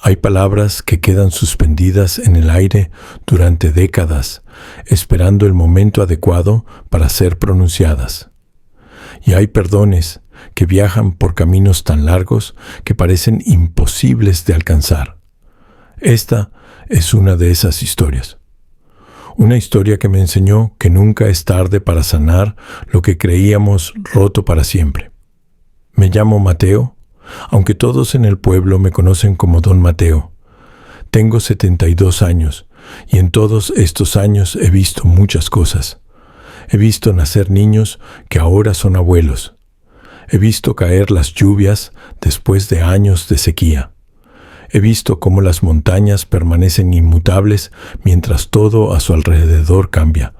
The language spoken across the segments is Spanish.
Hay palabras que quedan suspendidas en el aire durante décadas, esperando el momento adecuado para ser pronunciadas. Y hay perdones que viajan por caminos tan largos que parecen imposibles de alcanzar. Esta es una de esas historias. Una historia que me enseñó que nunca es tarde para sanar lo que creíamos roto para siempre. Me llamo Mateo, aunque todos en el pueblo me conocen como Don Mateo. Tengo 72 años y en todos estos años he visto muchas cosas. He visto nacer niños que ahora son abuelos. He visto caer las lluvias después de años de sequía. He visto cómo las montañas permanecen inmutables mientras todo a su alrededor cambia,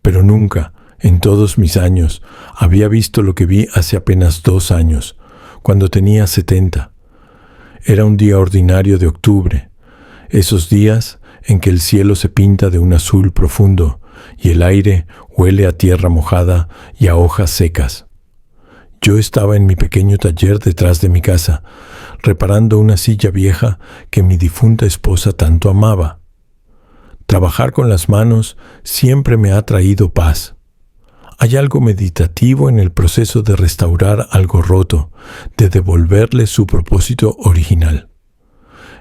pero nunca, en todos mis años, había visto lo que vi hace apenas 2 años, cuando tenía 70. Era un día ordinario de octubre, esos días en que el cielo se pinta de un azul profundo y el aire huele a tierra mojada y a hojas secas. Yo estaba en mi pequeño taller detrás de mi casa, reparando una silla vieja que mi difunta esposa tanto amaba. Trabajar con las manos siempre me ha traído paz. Hay algo meditativo en el proceso de restaurar algo roto, de devolverle su propósito original.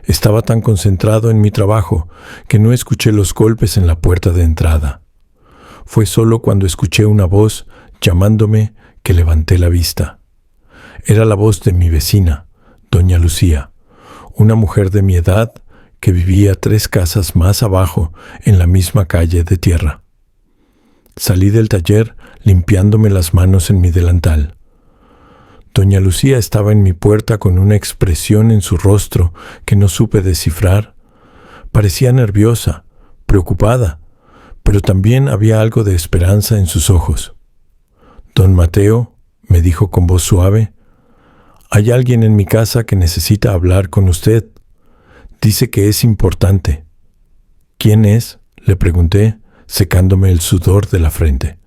Estaba tan concentrado en mi trabajo que no escuché los golpes en la puerta de entrada. Fue solo cuando escuché una voz llamándome que levanté la vista. Era la voz de mi vecina, doña Lucía, una mujer de mi edad que vivía 3 casas más abajo en la misma calle de tierra. Salí del taller limpiándome las manos en mi delantal. Doña Lucía estaba en mi puerta con una expresión en su rostro que no supe descifrar. Parecía nerviosa, preocupada, pero también había algo de esperanza en sus ojos. «Don Mateo», me dijo con voz suave, «hay alguien en mi casa que necesita hablar con usted. Dice que es importante». «¿Quién es?», le pregunté, secándome el sudor de la frente.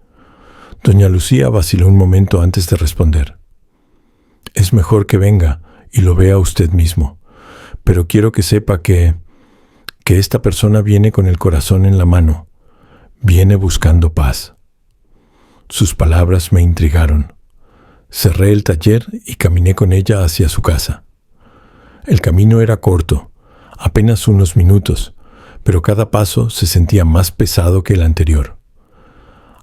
Doña Lucía vaciló un momento antes de responder. «Es mejor que venga y lo vea usted mismo, pero quiero que sepa que esta persona viene con el corazón en la mano, viene buscando paz». Sus palabras me intrigaron. Cerré el taller y caminé con ella hacia su casa. El camino era corto, apenas unos minutos, pero cada paso se sentía más pesado que el anterior.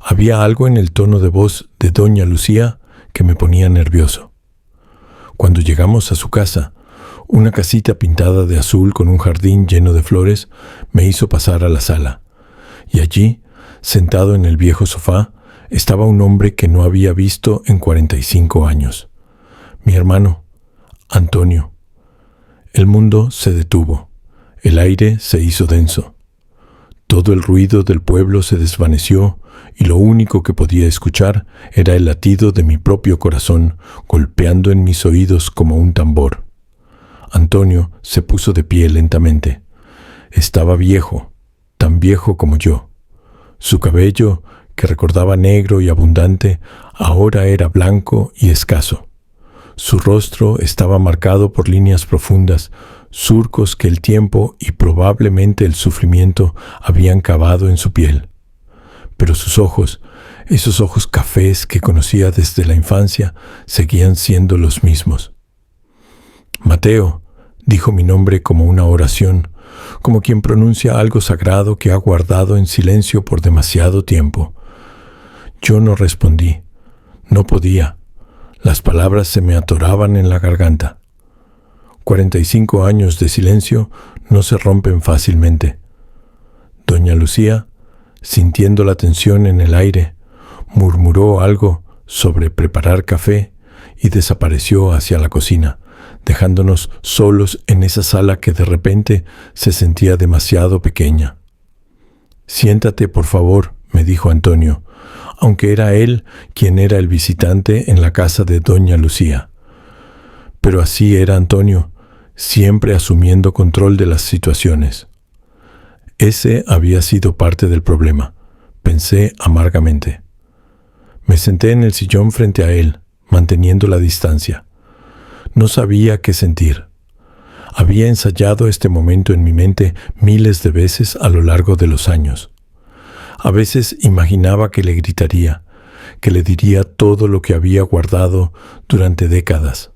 Había algo en el tono de voz de doña Lucía que me ponía nervioso. Cuando llegamos a su casa, una casita pintada de azul con un jardín lleno de flores me hizo pasar a la sala, y allí, sentado en el viejo sofá, estaba un hombre que no había visto en 45 años. Mi hermano, Antonio. El mundo se detuvo. El aire se hizo denso. Todo el ruido del pueblo se desvaneció y lo único que podía escuchar era el latido de mi propio corazón golpeando en mis oídos como un tambor. Antonio se puso de pie lentamente. Estaba viejo, tan viejo como yo. Su cabello, que recordaba negro y abundante, ahora era blanco y escaso. Su rostro estaba marcado por líneas profundas, surcos que el tiempo y probablemente el sufrimiento habían cavado en su piel. Pero sus ojos, esos ojos cafés que conocía desde la infancia, seguían siendo los mismos. «Mateo», dijo mi nombre como una oración, como quien pronuncia algo sagrado que ha guardado en silencio por demasiado tiempo. Yo no respondí. No podía. Las palabras se me atoraban en la garganta. 45 años de silencio no se rompen fácilmente. Doña Lucía, sintiendo la tensión en el aire, murmuró algo sobre preparar café y desapareció hacia la cocina, dejándonos solos en esa sala que de repente se sentía demasiado pequeña. «Siéntate, por favor», me dijo Antonio, aunque era él quien era el visitante en la casa de doña Lucía. Pero así era Antonio, siempre asumiendo control de las situaciones. Ese había sido parte del problema, pensé amargamente. Me senté en el sillón frente a él, manteniendo la distancia. No sabía qué sentir. Había ensayado este momento en mi mente miles de veces a lo largo de los años. A veces imaginaba que le gritaría, que le diría todo lo que había guardado durante décadas.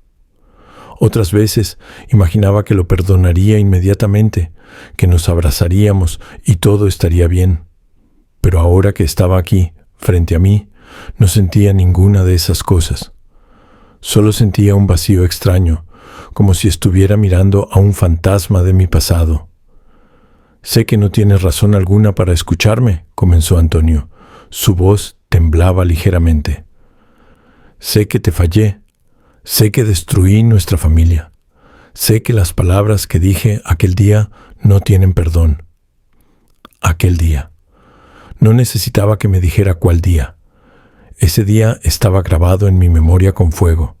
Otras veces imaginaba que lo perdonaría inmediatamente, que nos abrazaríamos y todo estaría bien. Pero ahora que estaba aquí, frente a mí, no sentía ninguna de esas cosas. Solo sentía un vacío extraño, como si estuviera mirando a un fantasma de mi pasado. «Sé que no tienes razón alguna para escucharme», comenzó Antonio. Su voz temblaba ligeramente. «Sé que te fallé. Sé que destruí nuestra familia. Sé que las palabras que dije aquel día no tienen perdón». Aquel día. No necesitaba que me dijera cuál día. Ese día estaba grabado en mi memoria con fuego.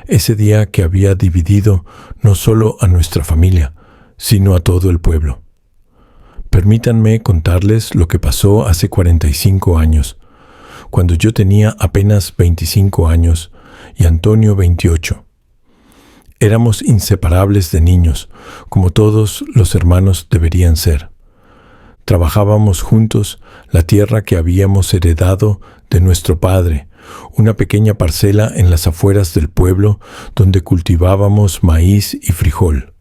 Ese día que había dividido no solo a nuestra familia, sino a todo el pueblo. Permítanme contarles lo que pasó hace 45 años, cuando yo tenía apenas 25 años y Antonio 28. Éramos inseparables de niños, como todos los hermanos deberían ser. Trabajábamos juntos la tierra que habíamos heredado de nuestro padre, una pequeña parcela en las afueras del pueblo donde cultivábamos maíz y frijol.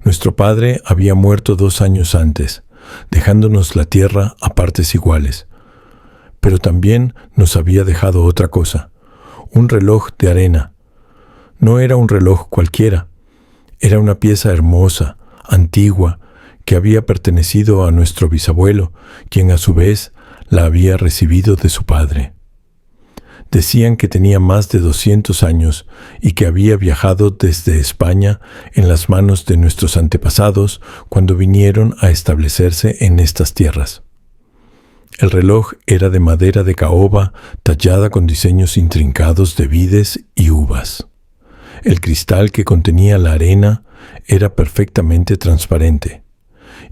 Nuestro padre había muerto 2 años antes, dejándonos la tierra a partes iguales. Pero también nos había dejado otra cosa, un reloj de arena. No era un reloj cualquiera, era una pieza hermosa, antigua, que había pertenecido a nuestro bisabuelo, quien a su vez la había recibido de su padre. Decían que tenía más de 200 años y que había viajado desde España en las manos de nuestros antepasados cuando vinieron a establecerse en estas tierras. El reloj era de madera de caoba tallada con diseños intrincados de vides y uvas. El cristal que contenía la arena era perfectamente transparente,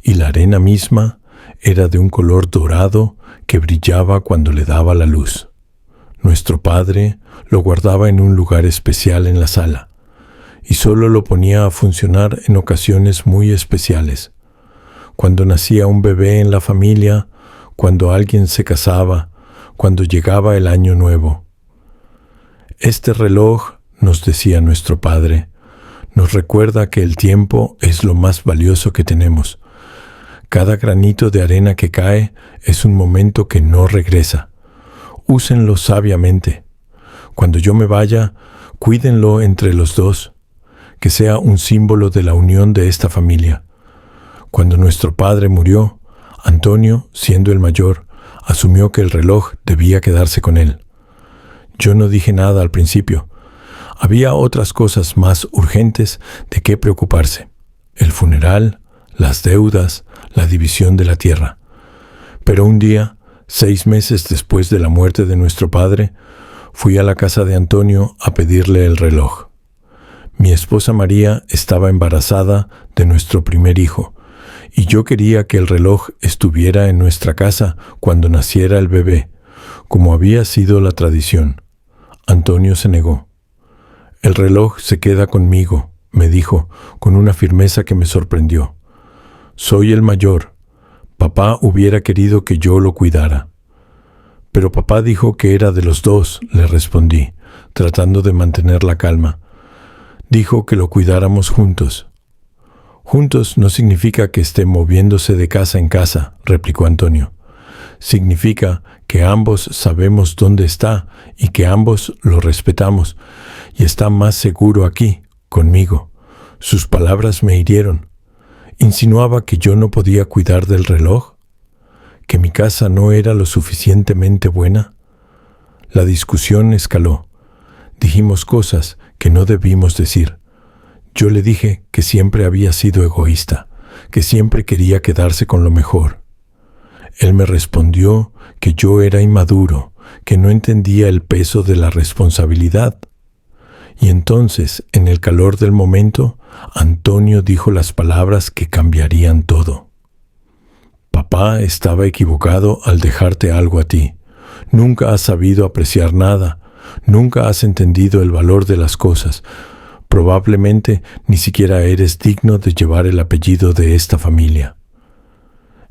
y la arena misma era de un color dorado que brillaba cuando le daba la luz. Nuestro padre lo guardaba en un lugar especial en la sala, y solo lo ponía a funcionar en ocasiones muy especiales. Cuando nacía un bebé en la familia, cuando alguien se casaba, cuando llegaba el año nuevo. Este reloj, nos decía nuestro padre, nos recuerda que el tiempo es lo más valioso que tenemos. Cada granito de arena que cae es un momento que no regresa. Úsenlo sabiamente. Cuando yo me vaya, cuídenlo entre los dos, que sea un símbolo de la unión de esta familia. Cuando nuestro padre murió, Antonio, siendo el mayor, asumió que el reloj debía quedarse con él. Yo no dije nada al principio. Había otras cosas más urgentes de qué preocuparse: el funeral, las deudas, la división de la tierra. Pero un día, 6 meses después de la muerte de nuestro padre, fui a la casa de Antonio a pedirle el reloj. Mi esposa María estaba embarazada de nuestro primer hijo, y yo quería que el reloj estuviera en nuestra casa cuando naciera el bebé, como había sido la tradición. Antonio se negó. «El reloj se queda conmigo», me dijo, con una firmeza que me sorprendió. «Soy el mayor. Papá hubiera querido que yo lo cuidara». «Pero papá dijo que era de los dos», le respondí, tratando de mantener la calma. «Dijo que lo cuidáramos juntos». «Juntos no significa que esté moviéndose de casa en casa», replicó Antonio. «Significa que ambos sabemos dónde está y que ambos lo respetamos, y está más seguro aquí, conmigo». Sus palabras me hirieron. ¿Insinuaba que yo no podía cuidar del reloj? ¿Que mi casa no era lo suficientemente buena? La discusión escaló. Dijimos cosas que no debimos decir. Yo le dije que siempre había sido egoísta, que siempre quería quedarse con lo mejor. Él me respondió que yo era inmaduro, que no entendía el peso de la responsabilidad. Y entonces, en el calor del momento, Antonio dijo las palabras que cambiarían todo. «Papá estaba equivocado al dejarte algo a ti. Nunca has sabido apreciar nada, nunca has entendido el valor de las cosas. Probablemente ni siquiera eres digno de llevar el apellido de esta familia.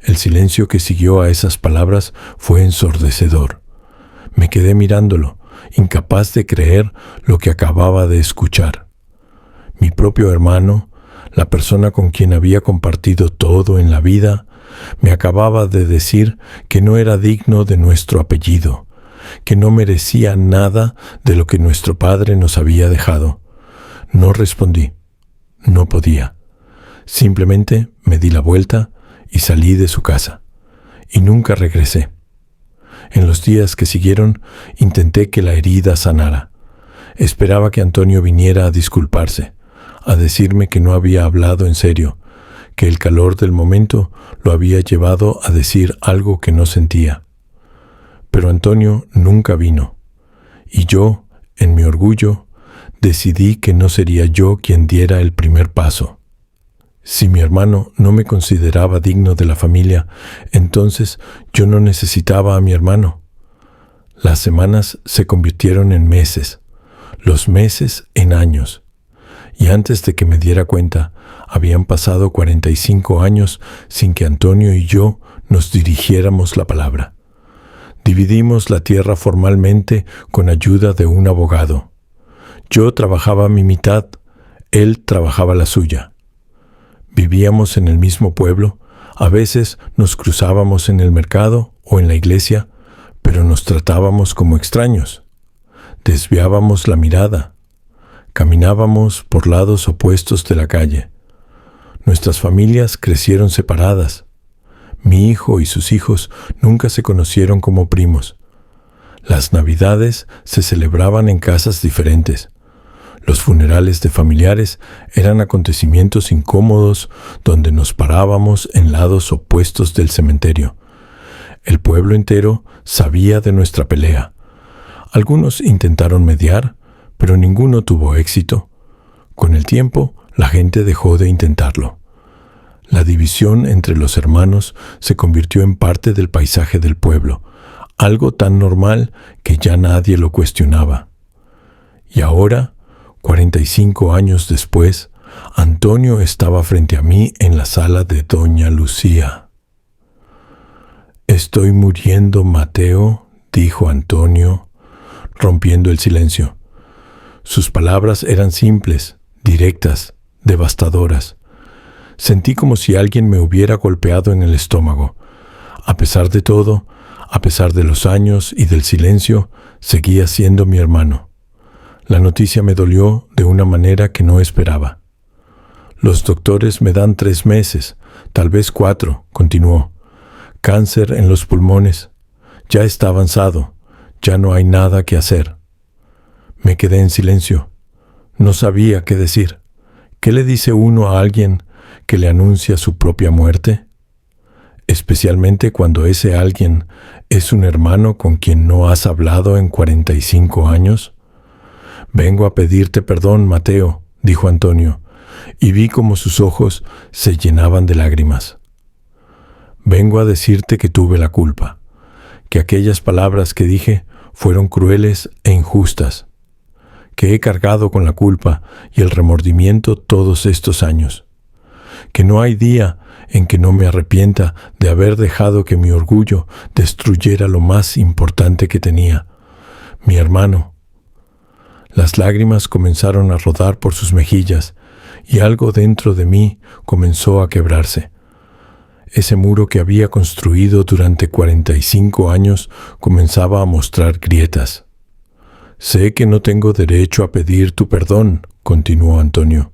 El silencio que siguió a esas palabras fue ensordecedor. Me quedé mirándolo, incapaz de creer lo que acababa de escuchar. Mi propio hermano, la persona con quien había compartido todo en la vida, me acababa de decir que no era digno de nuestro apellido, que no merecía nada de lo que nuestro padre nos había dejado. No respondí. No podía. Simplemente me di la vuelta y salí de su casa. Y nunca regresé. En los días que siguieron, intenté que la herida sanara. Esperaba que Antonio viniera a disculparse, a decirme que no había hablado en serio, que el calor del momento lo había llevado a decir algo que no sentía. Pero Antonio nunca vino, y yo, en mi orgullo, decidí que no sería yo quien diera el primer paso. Si mi hermano no me consideraba digno de la familia, entonces yo no necesitaba a mi hermano. Las semanas se convirtieron en meses, los meses en años, y antes de que me diera cuenta, habían pasado 45 años sin que Antonio y yo nos dirigiéramos la palabra. Dividimos la tierra formalmente con ayuda de un abogado. Yo trabajaba mi mitad, él trabajaba la suya. Vivíamos en el mismo pueblo, a veces nos cruzábamos en el mercado o en la iglesia, pero nos tratábamos como extraños. Desviábamos la mirada. Caminábamos por lados opuestos de la calle. Nuestras familias crecieron separadas. Mi hijo y sus hijos nunca se conocieron como primos. Las Navidades se celebraban en casas diferentes. Los funerales de familiares eran acontecimientos incómodos donde nos parábamos en lados opuestos del cementerio. El pueblo entero sabía de nuestra pelea. Algunos intentaron mediar, pero ninguno tuvo éxito. Con el tiempo, la gente dejó de intentarlo. La división entre los hermanos se convirtió en parte del paisaje del pueblo, algo tan normal que ya nadie lo cuestionaba. Y ahora, 45 años después, Antonio estaba frente a mí en la sala de Doña Lucía. «Estoy muriendo, Mateo», dijo Antonio, rompiendo el silencio. Sus palabras eran simples, directas, devastadoras. Sentí como si alguien me hubiera golpeado en el estómago. A pesar de todo, a pesar de los años y del silencio, seguía siendo mi hermano. La noticia me dolió de una manera que no esperaba. «Los doctores me dan 3 meses, tal vez 4», continuó. «Cáncer en los pulmones. Ya está avanzado. Ya no hay nada que hacer». Me quedé en silencio. No sabía qué decir. ¿Qué le dice uno a alguien que le anuncia su propia muerte? Especialmente cuando ese alguien es un hermano con quien no has hablado en 45 años. «Vengo a pedirte perdón, Mateo», dijo Antonio, y vi como sus ojos se llenaban de lágrimas. «Vengo a decirte que tuve la culpa, que aquellas palabras que dije fueron crueles e injustas, que he cargado con la culpa y el remordimiento todos estos años, que no hay día en que no me arrepienta de haber dejado que mi orgullo destruyera lo más importante que tenía, mi hermano». Las lágrimas comenzaron a rodar por sus mejillas y algo dentro de mí comenzó a quebrarse. Ese muro que había construido durante 45 años comenzaba a mostrar grietas. «Sé que no tengo derecho a pedir tu perdón», continuó Antonio.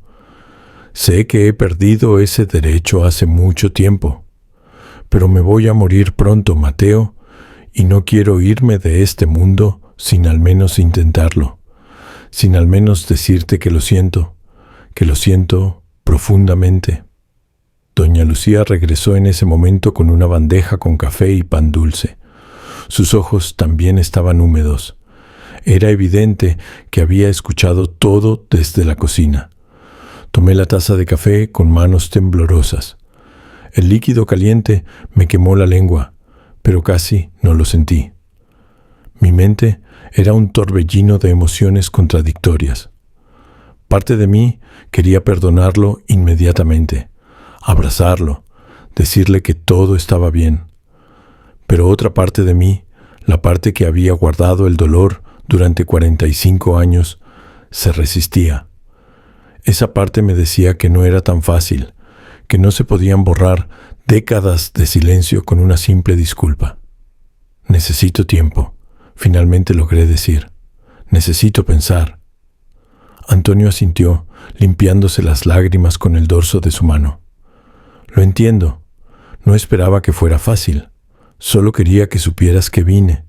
«Sé que he perdido ese derecho hace mucho tiempo. Pero me voy a morir pronto, Mateo, y no quiero irme de este mundo sin al menos intentarlo. Sin al menos decirte que lo siento profundamente». Doña Lucía regresó en ese momento con una bandeja con café y pan dulce. Sus ojos también estaban húmedos. Era evidente que había escuchado todo desde la cocina. Tomé la taza de café con manos temblorosas. El líquido caliente me quemó la lengua, pero casi no lo sentí. Mi mente era un torbellino de emociones contradictorias. Parte de mí quería perdonarlo inmediatamente, abrazarlo, decirle que todo estaba bien. Pero otra parte de mí, la parte que había guardado el dolor durante 45 años, se resistía. Esa parte me decía que no era tan fácil, que no se podían borrar décadas de silencio con una simple disculpa. Necesito tiempo, finalmente logré decir. Necesito pensar. Antonio asintió, limpiándose las lágrimas con el dorso de su mano. Lo entiendo. No esperaba que fuera fácil. Solo quería que supieras que vine,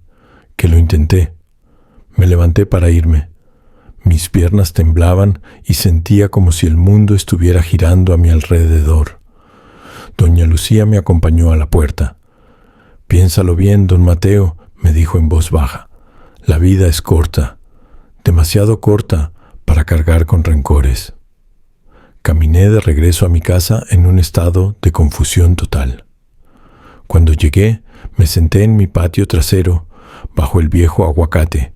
que lo intenté. Me levanté para irme. Mis piernas temblaban y sentía como si el mundo estuviera girando a mi alrededor. Doña Lucía me acompañó a la puerta. «Piénsalo bien, don Mateo», me dijo en voz baja. «La vida es corta, demasiado corta para cargar con rencores». Caminé de regreso a mi casa en un estado de confusión total. Cuando llegué, me senté en mi patio trasero, bajo el viejo aguacate,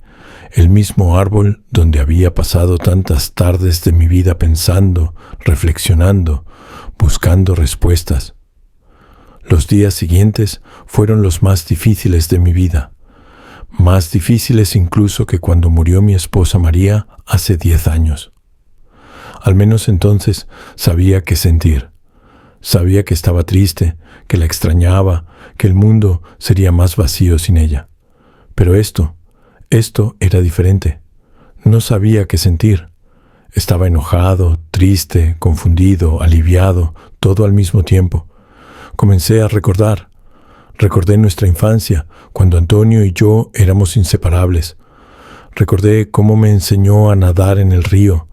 el mismo árbol donde había pasado tantas tardes de mi vida pensando, reflexionando, buscando respuestas. Los días siguientes fueron los más difíciles de mi vida, más difíciles incluso que cuando murió mi esposa María hace 10 años. Al menos entonces sabía qué sentir. Sabía que estaba triste, que la extrañaba, que el mundo sería más vacío sin ella. Pero esto era diferente. No sabía qué sentir. Estaba enojado, triste, confundido, aliviado, todo al mismo tiempo. Comencé a recordar. Recordé nuestra infancia, cuando Antonio y yo éramos inseparables. Recordé cómo me enseñó a nadar en el río,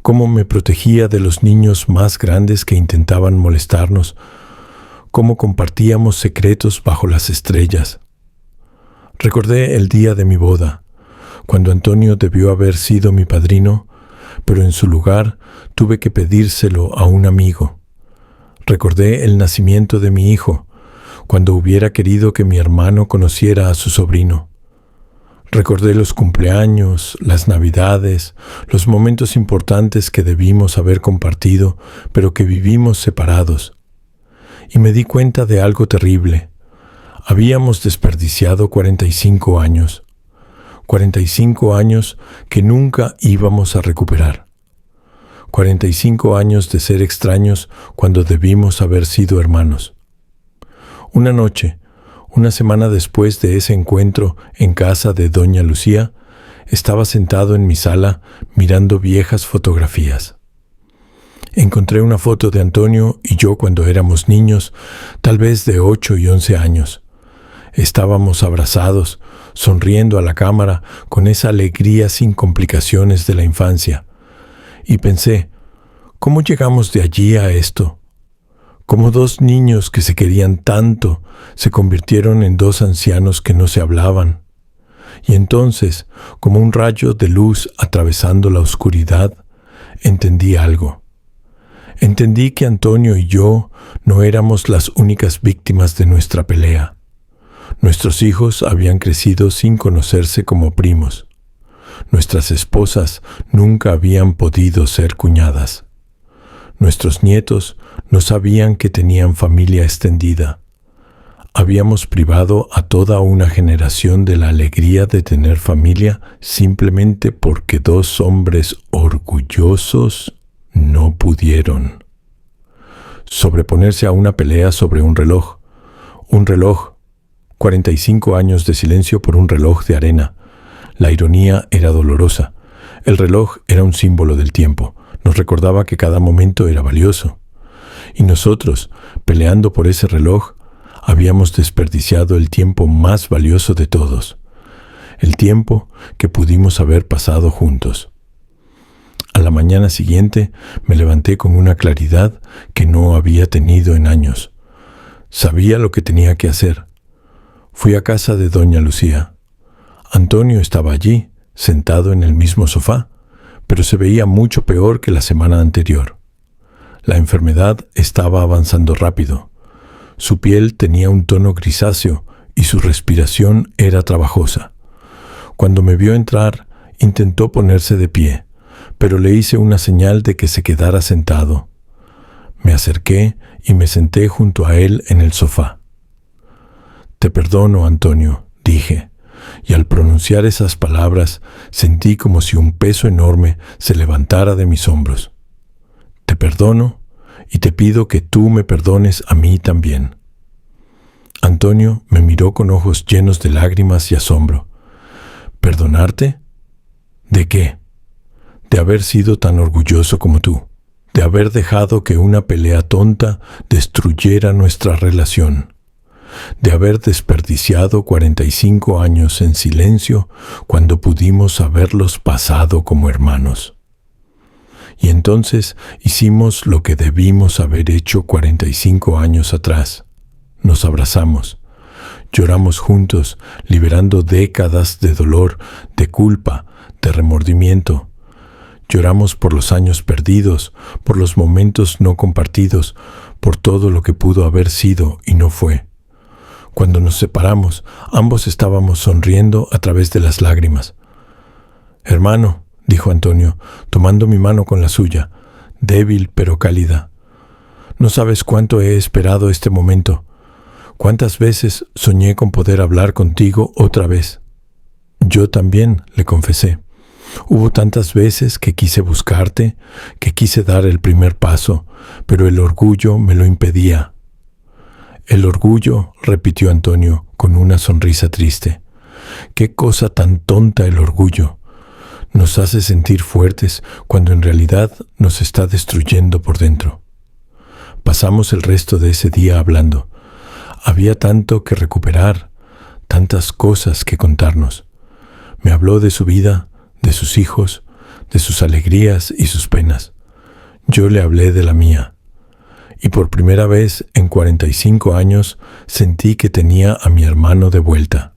cómo me protegía de los niños más grandes que intentaban molestarnos, cómo compartíamos secretos bajo las estrellas. Recordé el día de mi boda, cuando Antonio debió haber sido mi padrino, pero en su lugar tuve que pedírselo a un amigo. Recordé el nacimiento de mi hijo, cuando hubiera querido que mi hermano conociera a su sobrino. Recordé los cumpleaños, las navidades, los momentos importantes que debimos haber compartido, pero que vivimos separados. Y me di cuenta de algo terrible. Habíamos desperdiciado 45 años. 45 años que nunca íbamos a recuperar. 45 años de ser extraños cuando debimos haber sido hermanos. Una noche, una semana después de ese encuentro en casa de doña Lucía, estaba sentado en mi sala mirando viejas fotografías. Encontré una foto de Antonio y yo cuando éramos niños, tal vez de 8 y 11 años. Estábamos abrazados, sonriendo a la cámara con esa alegría sin complicaciones de la infancia. Y pensé, ¿cómo llegamos de allí a esto? Como dos niños que se querían tanto se convirtieron en dos ancianos que no se hablaban. Y entonces, como un rayo de luz atravesando la oscuridad, entendí algo. Entendí que Antonio y yo no éramos las únicas víctimas de nuestra pelea. Nuestros hijos habían crecido sin conocerse como primos. Nuestras esposas nunca habían podido ser cuñadas. Nuestros nietos no sabían que tenían familia extendida. Habíamos privado a toda una generación de la alegría de tener familia simplemente porque dos hombres orgullosos no pudieron. Sobreponerse a una pelea sobre un reloj. 45 años de silencio por un reloj de arena. La ironía era dolorosa. El reloj era un símbolo del tiempo. Nos recordaba que cada momento era valioso. Y nosotros, peleando por ese reloj, habíamos desperdiciado el tiempo más valioso de todos. El tiempo que pudimos haber pasado juntos. A la mañana siguiente me levanté con una claridad que no había tenido en años. Sabía lo que tenía que hacer. Fui a casa de doña Lucía. Antonio estaba allí, sentado en el mismo sofá, pero se veía mucho peor que la semana anterior. La enfermedad estaba avanzando rápido. Su piel tenía un tono grisáceo y su respiración era trabajosa. Cuando me vio entrar, intentó ponerse de pie, pero le hice una señal de que se quedara sentado. Me acerqué y me senté junto a él en el sofá. «Te perdono, Antonio», dije, y al pronunciar esas palabras sentí como si un peso enorme se levantara de mis hombros. «Te perdono y te pido que tú me perdones a mí también». Antonio me miró con ojos llenos de lágrimas y asombro. «¿Perdonarte? ¿De qué?» «De haber sido tan orgulloso como tú, de haber dejado que una pelea tonta destruyera nuestra relación, de haber desperdiciado 45 años en silencio cuando pudimos haberlos pasado como hermanos. Y entonces hicimos lo que debimos haber hecho 45 años atrás. Nos abrazamos, lloramos juntos, liberando décadas de dolor, de culpa, de remordimiento. Lloramos por los años perdidos, por los momentos no compartidos, por todo lo que pudo haber sido y no fue. Cuando nos separamos, ambos estábamos sonriendo a través de las lágrimas. «Hermano», dijo Antonio, tomando mi mano con la suya, débil pero cálida, «no sabes cuánto he esperado este momento. ¿Cuántas veces soñé con poder hablar contigo otra vez?» «Yo también», le confesé. «Hubo tantas veces que quise buscarte, que quise dar el primer paso, pero el orgullo me lo impedía». «El orgullo», repitió Antonio con una sonrisa triste. «Qué cosa tan tonta el orgullo. Nos hace sentir fuertes cuando en realidad nos está destruyendo por dentro». Pasamos el resto de ese día hablando. Había tanto que recuperar, tantas cosas que contarnos. Me habló de su vida, de sus hijos, de sus alegrías y sus penas. Yo le hablé de la mía. Y por primera vez en 45 años sentí que tenía a mi hermano de vuelta.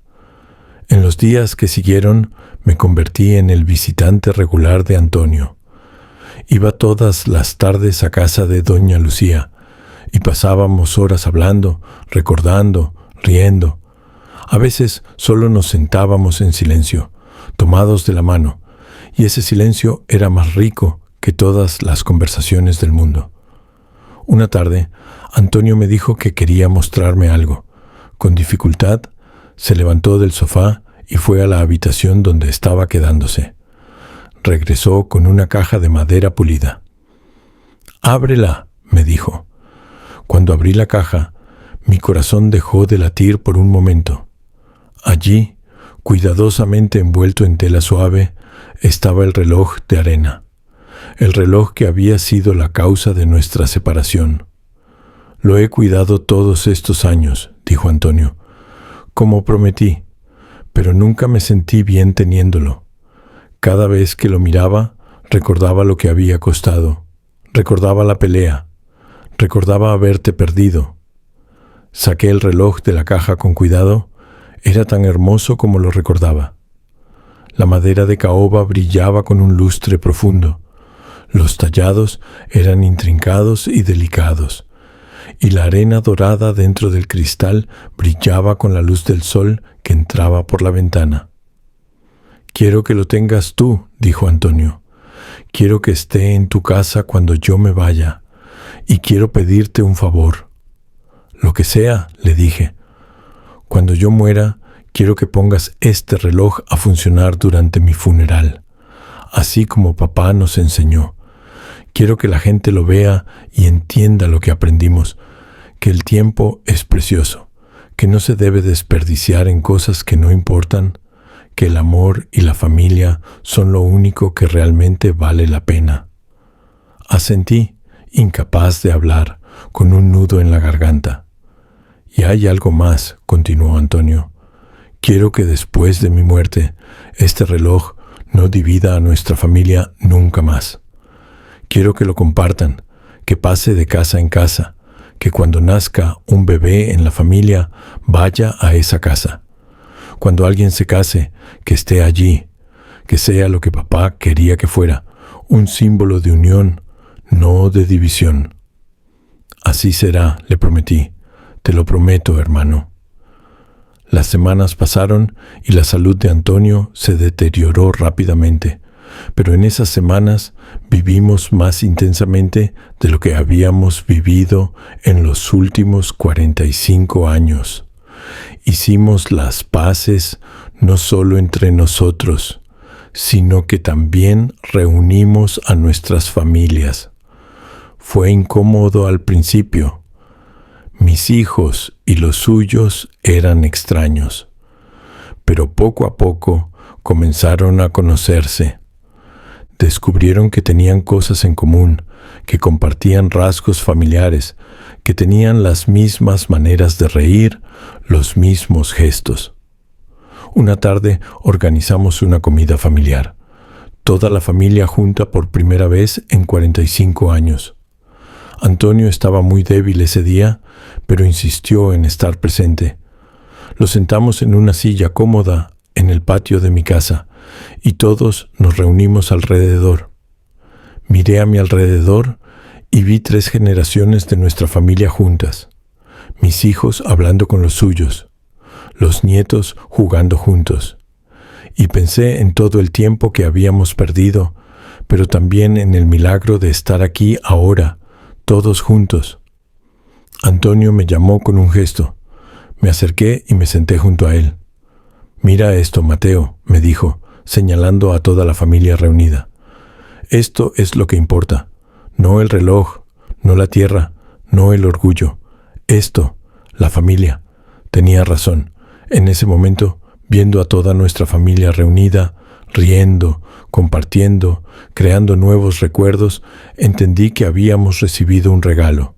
En los días que siguieron me convertí en el visitante regular de Antonio. Iba todas las tardes a casa de doña Lucía y pasábamos horas hablando, recordando, riendo. A veces solo nos sentábamos en silencio, tomados de la mano, y ese silencio era más rico que todas las conversaciones del mundo. Una tarde, Antonio me dijo que quería mostrarme algo. Con dificultad, se levantó del sofá y fue a la habitación donde estaba quedándose. Regresó con una caja de madera pulida. «Ábrela», me dijo. Cuando abrí la caja, mi corazón dejó de latir por un momento. Allí, cuidadosamente envuelto en tela suave, estaba el reloj de arena. El reloj que había sido la causa de nuestra separación. «Lo he cuidado todos estos años», dijo Antonio, «como prometí, pero nunca me sentí bien teniéndolo. Cada vez que lo miraba, recordaba lo que había costado, recordaba la pelea, recordaba haberte perdido». Saqué el reloj de la caja con cuidado. Era tan hermoso como lo recordaba. La madera de caoba brillaba con un lustre profundo. Los tallados eran intrincados y delicados, y la arena dorada dentro del cristal brillaba con la luz del sol que entraba por la ventana. «Quiero que lo tengas tú», dijo Antonio. «Quiero que esté en tu casa cuando yo me vaya, y quiero pedirte un favor». «Lo que sea», le dije. «Cuando yo muera, quiero que pongas este reloj a funcionar durante mi funeral, así como papá nos enseñó. Quiero que la gente lo vea y entienda lo que aprendimos, que el tiempo es precioso, que no se debe desperdiciar en cosas que no importan, que el amor y la familia son lo único que realmente vale la pena». Asentí, incapaz de hablar, con un nudo en la garganta. «Y hay algo más», continuó Antonio. «Quiero que después de mi muerte, este reloj no divida a nuestra familia nunca más. Quiero que lo compartan, que pase de casa en casa, que cuando nazca un bebé en la familia, vaya a esa casa. Cuando alguien se case, que esté allí, que sea lo que papá quería que fuera, un símbolo de unión, no de división». «Así será», le prometí. «Te lo prometo, hermano». Las semanas pasaron y la salud de Antonio se deterioró rápidamente. pero en esas semanas vivimos más intensamente de lo que habíamos vivido en los últimos 45 años. Hicimos las paces no solo entre nosotros, sino que también reunimos a nuestras familias. Fue incómodo al principio. Mis hijos y los suyos eran extraños, pero poco a poco comenzaron a conocerse. Descubrieron que tenían cosas en común, que compartían rasgos familiares, que tenían las mismas maneras de reír, los mismos gestos. Una tarde organizamos una comida familiar. Toda la familia junta por primera vez en 45 años. Antonio estaba muy débil ese día, pero insistió en estar presente. Lo sentamos en una silla cómoda en el patio de mi casa y todos nos reunimos alrededor. Miré a mi alrededor y vi 3 generaciones de nuestra familia juntas. Mis hijos hablando con los suyos, los nietos jugando juntos. Y pensé en todo el tiempo que habíamos perdido, pero también en el milagro de estar aquí ahora, todos juntos. Antonio me llamó con un gesto. Me acerqué y me senté junto a él. «Mira esto, Mateo», me dijo, señalando a toda la familia reunida. «Esto es lo que importa. No el reloj, no la tierra, no el orgullo. Esto, la familia». Tenía razón. En ese momento, viendo a toda nuestra familia reunida, riendo, compartiendo, creando nuevos recuerdos, entendí que habíamos recibido un regalo.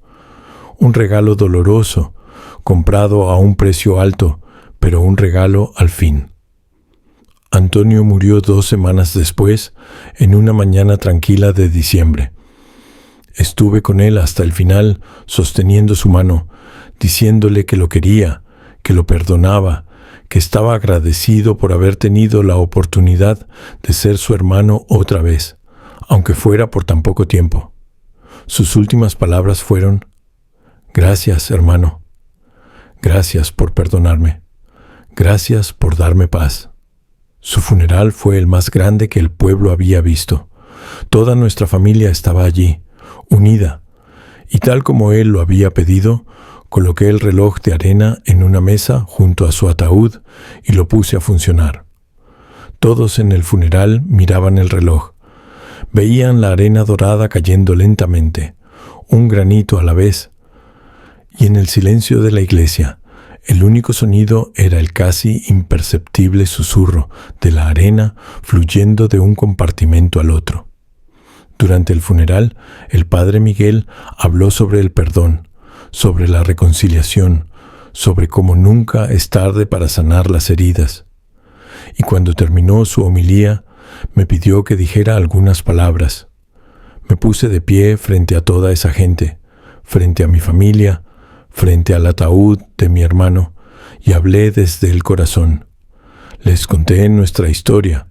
Un regalo doloroso, comprado a un precio alto, pero un regalo al fin. Antonio murió 2 semanas después, en una mañana tranquila de diciembre. Estuve con él hasta el final, sosteniendo su mano, diciéndole que lo quería, que lo perdonaba, que estaba agradecido por haber tenido la oportunidad de ser su hermano otra vez, aunque fuera por tan poco tiempo. Sus últimas palabras fueron: «Gracias, hermano. Gracias por perdonarme. Gracias por darme paz». Su funeral fue el más grande que el pueblo había visto. Toda nuestra familia estaba allí, unida, y tal como él lo había pedido, coloqué el reloj de arena en una mesa junto a su ataúd y lo puse a funcionar. Todos en el funeral miraban el reloj. Veían la arena dorada cayendo lentamente, un granito a la vez, y en el silencio de la iglesia, el único sonido era el casi imperceptible susurro de la arena fluyendo de un compartimento al otro. Durante el funeral, el padre Miguel habló sobre el perdón, sobre la reconciliación, sobre cómo nunca es tarde para sanar las heridas. Y cuando terminó su homilía, me pidió que dijera algunas palabras. Me puse de pie frente a toda esa gente, frente a mi familia, frente al ataúd de mi hermano, y hablé desde el corazón. Les conté nuestra historia,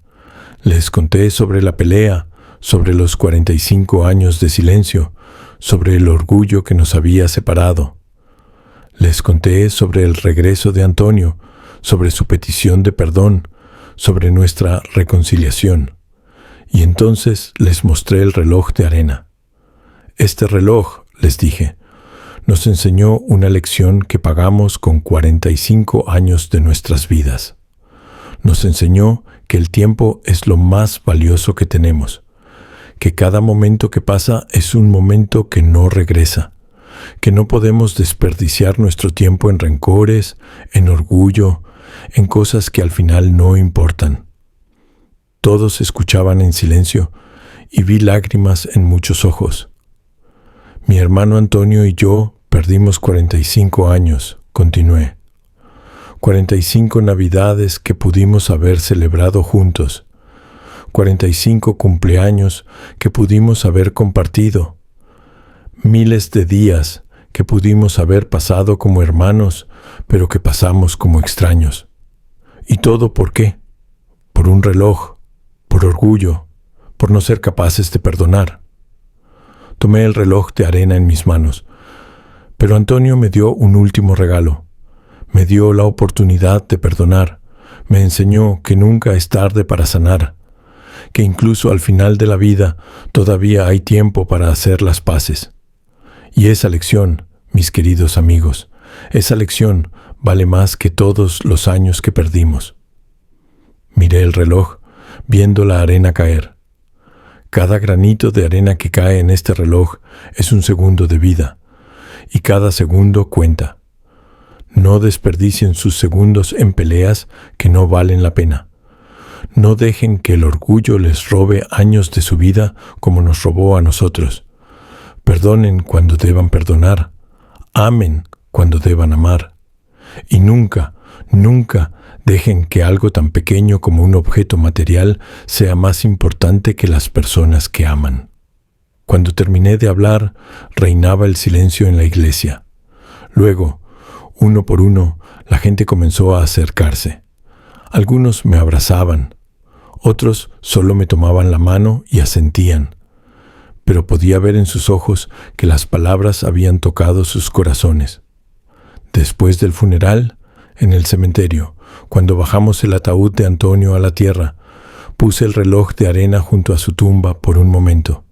les conté sobre la pelea, sobre los 45 años de silencio, sobre el orgullo que nos había separado. Les conté sobre el regreso de Antonio, sobre su petición de perdón, sobre nuestra reconciliación. Y entonces les mostré el reloj de arena. Este reloj, les dije, nos enseñó una lección que pagamos con 45 años de nuestras vidas. Nos enseñó que el tiempo es lo más valioso que tenemos, que cada momento que pasa es un momento que no regresa, que no podemos desperdiciar nuestro tiempo en rencores, en orgullo, en cosas que al final no importan. Todos escuchaban en silencio y vi lágrimas en muchos ojos. Mi hermano Antonio y yo perdimos 45 años, continué. 45 Navidades que pudimos haber celebrado juntos. 45 cumpleaños que pudimos haber compartido. Miles de días que pudimos haber pasado como hermanos, pero que pasamos como extraños. ¿Y todo por qué? Por un reloj, por orgullo, por no ser capaces de perdonar. Tomé el reloj de arena en mis manos, pero Antonio me dio un último regalo. Me dio la oportunidad de perdonar. Me enseñó que nunca es tarde para sanar, que incluso al final de la vida todavía hay tiempo para hacer las paces. Y esa lección, mis queridos amigos, esa lección vale más que todos los años que perdimos. Miré el reloj, viendo la arena caer. Cada granito de arena que cae en este reloj es un segundo de vida, y cada segundo cuenta. No desperdicien sus segundos en peleas que no valen la pena. No dejen que el orgullo les robe años de su vida como nos robó a nosotros. Perdonen cuando deban perdonar. Amen cuando deban amar. Y nunca, nunca dejen que algo tan pequeño como un objeto material sea más importante que las personas que aman. Cuando terminé de hablar, reinaba el silencio en la iglesia. Luego, uno por uno, la gente comenzó a acercarse. Algunos me abrazaban, otros solo me tomaban la mano y asentían, pero podía ver en sus ojos que las palabras habían tocado sus corazones. Después del funeral, en el cementerio, cuando bajamos el ataúd de Antonio a la tierra, puse el reloj de arena junto a su tumba por un momento.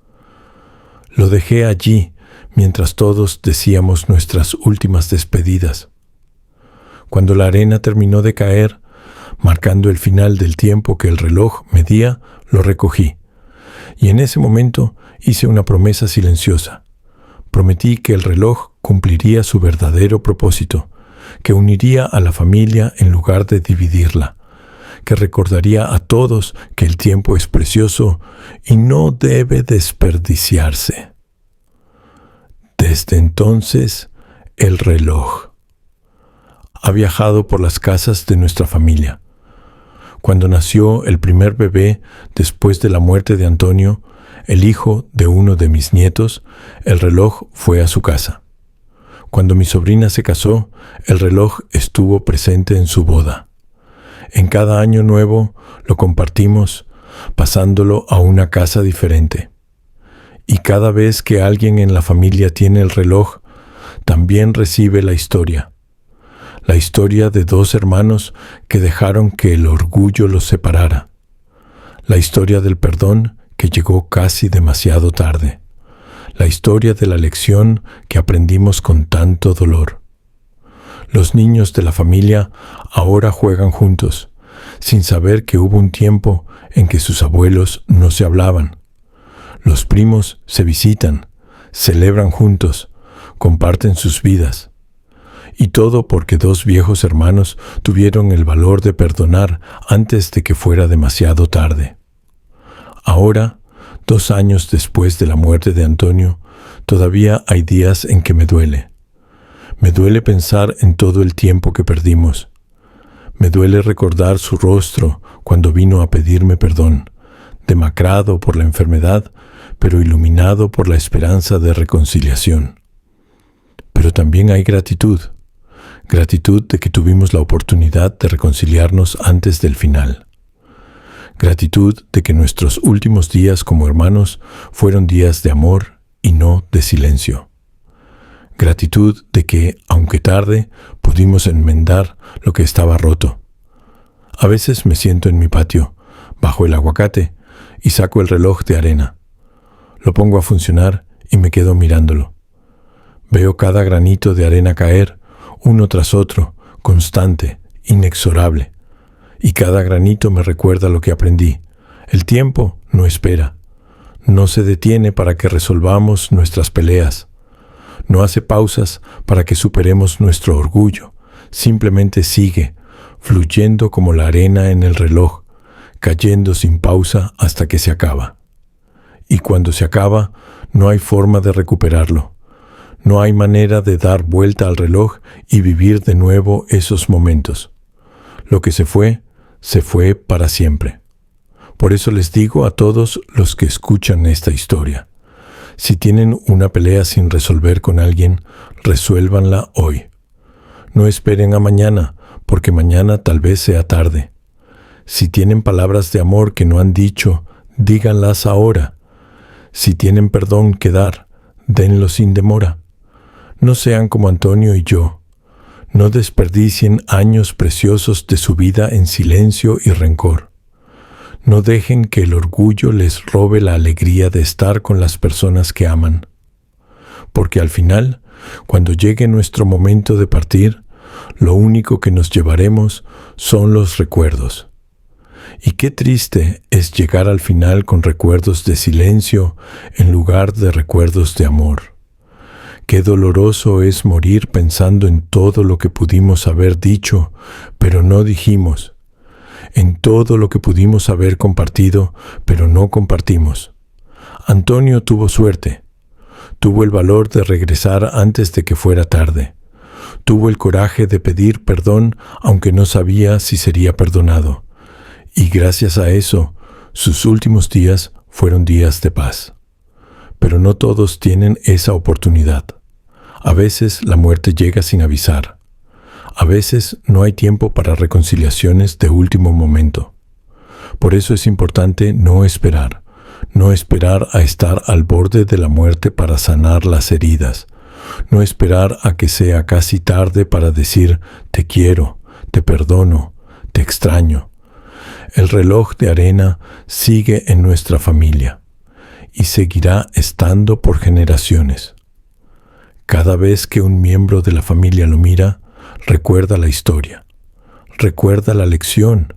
Lo dejé allí mientras todos decíamos nuestras últimas despedidas. Cuando la arena terminó de caer, marcando el final del tiempo que el reloj medía, lo recogí. Y en ese momento hice una promesa silenciosa. Prometí que el reloj cumpliría su verdadero propósito, que uniría a la familia en lugar de dividirla, que recordaría a todos que el tiempo es precioso y no debe desperdiciarse. Desde entonces, el reloj ha viajado por las casas de nuestra familia. Cuando nació el primer bebé después de la muerte de Antonio, el hijo de uno de mis nietos, el reloj fue a su casa. Cuando mi sobrina se casó, el reloj estuvo presente en su boda. En cada año nuevo lo compartimos, pasándolo a una casa diferente. Y cada vez que alguien en la familia tiene el reloj, también recibe la historia de dos hermanos que dejaron que el orgullo los separara, la historia del perdón que llegó casi demasiado tarde, la historia de la lección que aprendimos con tanto dolor. Los niños de la familia ahora juegan juntos, sin saber que hubo un tiempo en que sus abuelos no se hablaban. Los primos se visitan, celebran juntos, comparten sus vidas. Y todo porque dos viejos hermanos tuvieron el valor de perdonar antes de que fuera demasiado tarde. Ahora, 2 años después de la muerte de Antonio, todavía hay días en que me duele. Me duele pensar en todo el tiempo que perdimos. Me duele recordar su rostro cuando vino a pedirme perdón, demacrado por la enfermedad, pero iluminado por la esperanza de reconciliación. Pero también hay gratitud de que tuvimos la oportunidad de reconciliarnos antes del final. Gratitud de que nuestros últimos días como hermanos fueron días de amor y no de silencio. Gratitud de que, aunque tarde, pudimos enmendar lo que estaba roto. A veces me siento en mi patio, bajo el aguacate, y saco el reloj de arena. Lo pongo a funcionar y me quedo mirándolo. Veo cada granito de arena caer, uno tras otro, constante, inexorable. Y cada granito me recuerda lo que aprendí. El tiempo no espera. No se detiene para que resolvamos nuestras peleas. No hace pausas para que superemos nuestro orgullo. Simplemente sigue, fluyendo como la arena en el reloj, cayendo sin pausa hasta que se acaba. Y cuando se acaba, no hay forma de recuperarlo. No hay manera de dar vuelta al reloj y vivir de nuevo esos momentos. Lo que se fue para siempre. Por eso les digo a todos los que escuchan esta historia, si tienen una pelea sin resolver con alguien, resuélvanla hoy. No esperen a mañana, porque mañana tal vez sea tarde. Si tienen palabras de amor que no han dicho, díganlas ahora. Si tienen perdón que dar, denlo sin demora. No sean como Antonio y yo. No desperdicien años preciosos de su vida en silencio y rencor. No dejen que el orgullo les robe la alegría de estar con las personas que aman. Porque al final, cuando llegue nuestro momento de partir, lo único que nos llevaremos son los recuerdos. Y qué triste es llegar al final con recuerdos de silencio en lugar de recuerdos de amor. Qué doloroso es morir pensando en todo lo que pudimos haber dicho, pero no dijimos. En todo lo que pudimos haber compartido, pero no compartimos. Antonio tuvo suerte. Tuvo el valor de regresar antes de que fuera tarde. Tuvo el coraje de pedir perdón, aunque no sabía si sería perdonado. Y gracias a eso, sus últimos días fueron días de paz. Pero no todos tienen esa oportunidad. A veces la muerte llega sin avisar. A veces no hay tiempo para reconciliaciones de último momento. Por eso es importante no esperar a estar al borde de la muerte para sanar las heridas, no esperar a que sea casi tarde para decir te quiero, te perdono, te extraño. El reloj de arena sigue en nuestra familia y seguirá estando por generaciones. Cada vez que un miembro de la familia lo mira, recuerda la historia, recuerda la lección,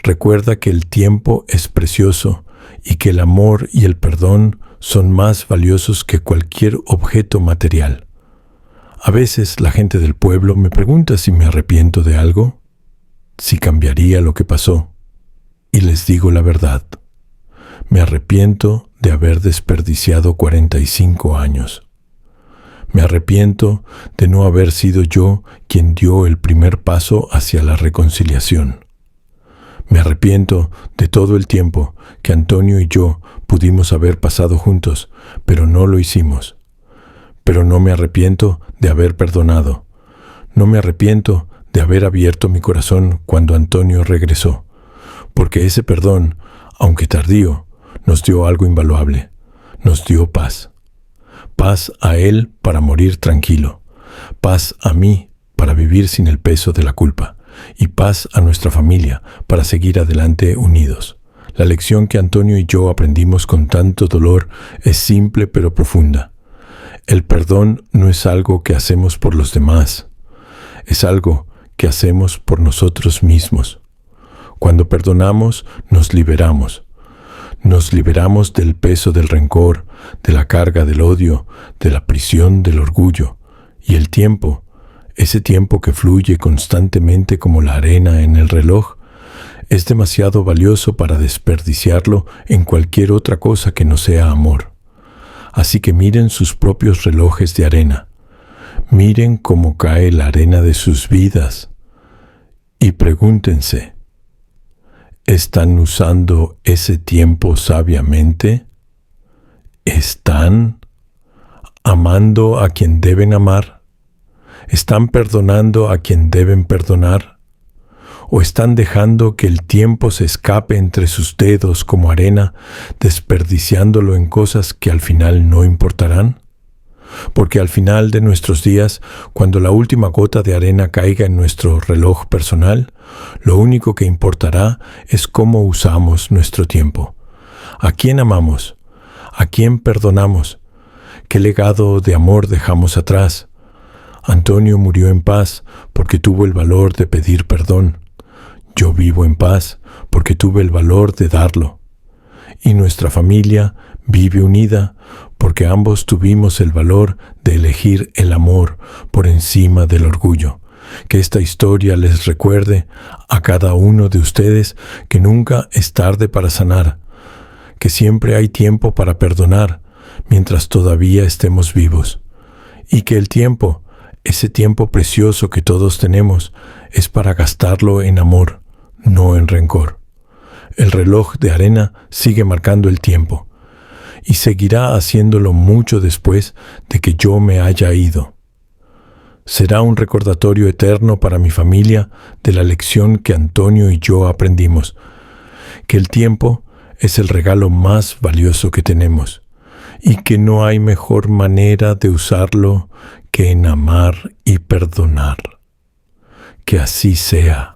recuerda que el tiempo es precioso y que el amor y el perdón son más valiosos que cualquier objeto material. A veces la gente del pueblo me pregunta si me arrepiento de algo, si cambiaría lo que pasó, y les digo la verdad. Me arrepiento de haber desperdiciado 45 años. Me arrepiento de no haber sido yo quien dio el primer paso hacia la reconciliación. Me arrepiento de todo el tiempo que Antonio y yo pudimos haber pasado juntos, pero no lo hicimos. Pero no me arrepiento de haber perdonado. No me arrepiento de haber abierto mi corazón cuando Antonio regresó, porque ese perdón, aunque tardío, nos dio algo invaluable. Nos dio paz. Paz a él para morir tranquilo. Paz a mí para vivir sin el peso de la culpa. Y paz a nuestra familia para seguir adelante unidos. La lección que Antonio y yo aprendimos con tanto dolor es simple pero profunda. El perdón no es algo que hacemos por los demás. Es algo que hacemos por nosotros mismos. Cuando perdonamos, nos liberamos. Nos liberamos del peso del rencor, de la carga del odio, de la prisión del orgullo. Y el tiempo, ese tiempo que fluye constantemente como la arena en el reloj, es demasiado valioso para desperdiciarlo en cualquier otra cosa que no sea amor. Así que miren sus propios relojes de arena. Miren cómo cae la arena de sus vidas. Y pregúntense, ¿están usando ese tiempo sabiamente? ¿Están amando a quien deben amar? ¿Están perdonando a quien deben perdonar? ¿O están dejando que el tiempo se escape entre sus dedos como arena, desperdiciándolo en cosas que al final no importarán? Porque al final de nuestros días, cuando la última gota de arena caiga en nuestro reloj personal, lo único que importará es cómo usamos nuestro tiempo. ¿A quién amamos? ¿A quién perdonamos? ¿Qué legado de amor dejamos atrás? Antonio murió en paz porque tuvo el valor de pedir perdón. Yo vivo en paz porque tuve el valor de darlo. Y nuestra familia vive unida porque ambos tuvimos el valor de elegir el amor por encima del orgullo. Que esta historia les recuerde a cada uno de ustedes que nunca es tarde para sanar, que siempre hay tiempo para perdonar mientras todavía estemos vivos, y que el tiempo, ese tiempo precioso que todos tenemos, es para gastarlo en amor, no en rencor. El reloj de arena sigue marcando el tiempo y seguirá haciéndolo mucho después de que yo me haya ido. Será un recordatorio eterno para mi familia de la lección que Antonio y yo aprendimos, que el tiempo es el regalo más valioso que tenemos y que no hay mejor manera de usarlo que en amar y perdonar. Que así sea.